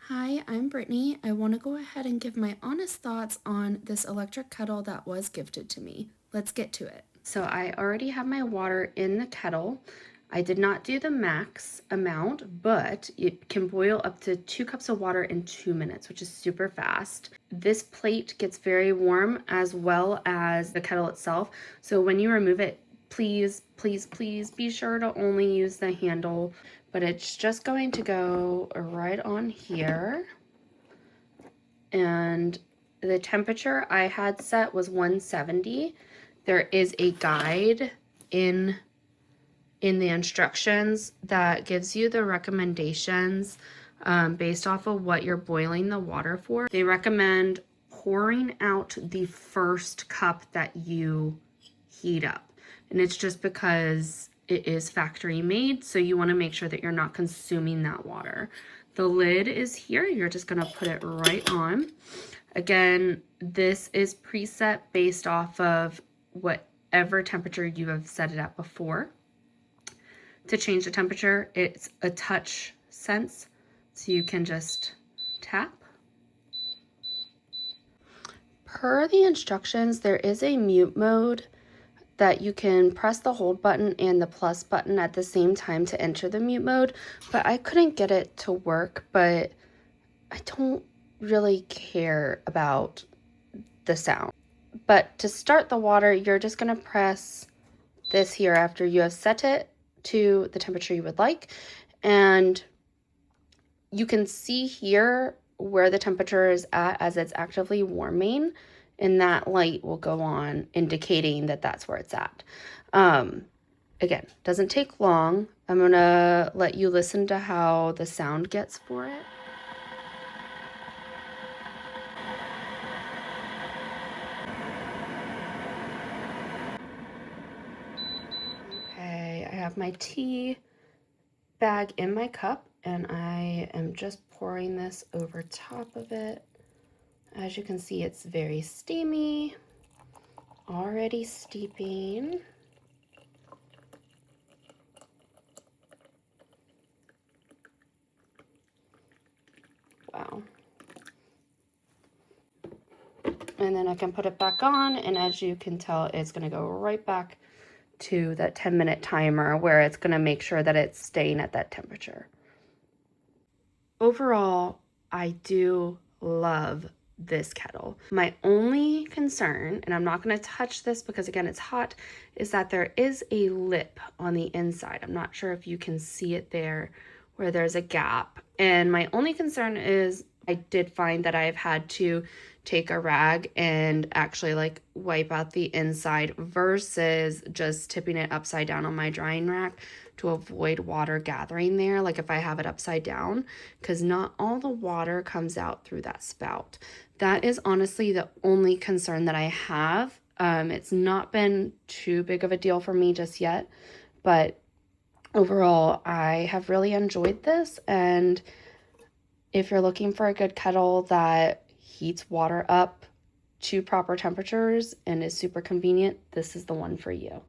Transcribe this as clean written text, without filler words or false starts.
Hi, I'm Brittany. I want to go ahead and give my honest thoughts on this electric kettle that was gifted to me. Let's get to it. So I already have my water in the kettle. I did not do the max amount, but it can boil up to 2 cups of water in 2 minutes, which is super fast. This plate gets very warm as well as the kettle itself. So when you remove it, please be sure to only use the handle, but it's just going to go right on here. And the temperature I had set was 170. There is a guide in the instructions that gives you the recommendations based off of what you're boiling the water for. They recommend pouring out the first cup that you heat up. And it's just because it is factory made, so you want to make sure that you're not consuming that water. The lid is here. You're just going to put it right on. Again, this is preset based off of whatever temperature you have set it at before. To change the temperature, it's a touch sense, so you can just tap. Per the instructions, there is a mute mode that you can press the hold button and the plus button at the same time to enter the mute mode, but I couldn't get it to work. But I don't really care about the sound. But to start the water, you're just going to press this here after you have set it to the temperature you would like, and you can see here where the temperature is at as it's actively warming, and that light will go on indicating that that's where it's at. Again, doesn't take long. I'm gonna let you listen to how the sound gets for it. Okay, I have my tea bag in my cup, and I am just pouring this over top of it. As you can see, it's very steamy, already steeping. Wow. And then I can put it back on, and as you can tell, it's going to go right back to that 10-minute timer where it's going to make sure that it's staying at that temperature. Overall, I do love this kettle. My only concern, and I'm not going to touch this because again it's hot, is that there is a lip on the inside. I'm not sure if you can see it there where there's a gap, and my only concern is I did find that I've had to take a rag and actually like wipe out the inside versus just tipping it upside down on my drying rack to avoid water gathering there, like if I have it upside down, because not all the water comes out through that spout. That is honestly the only concern that I have. It's not been too big of a deal for me just yet, but overall, I have really enjoyed this. And if you're looking for a good kettle that heats water up to proper temperatures and is super convenient, this is the one for you.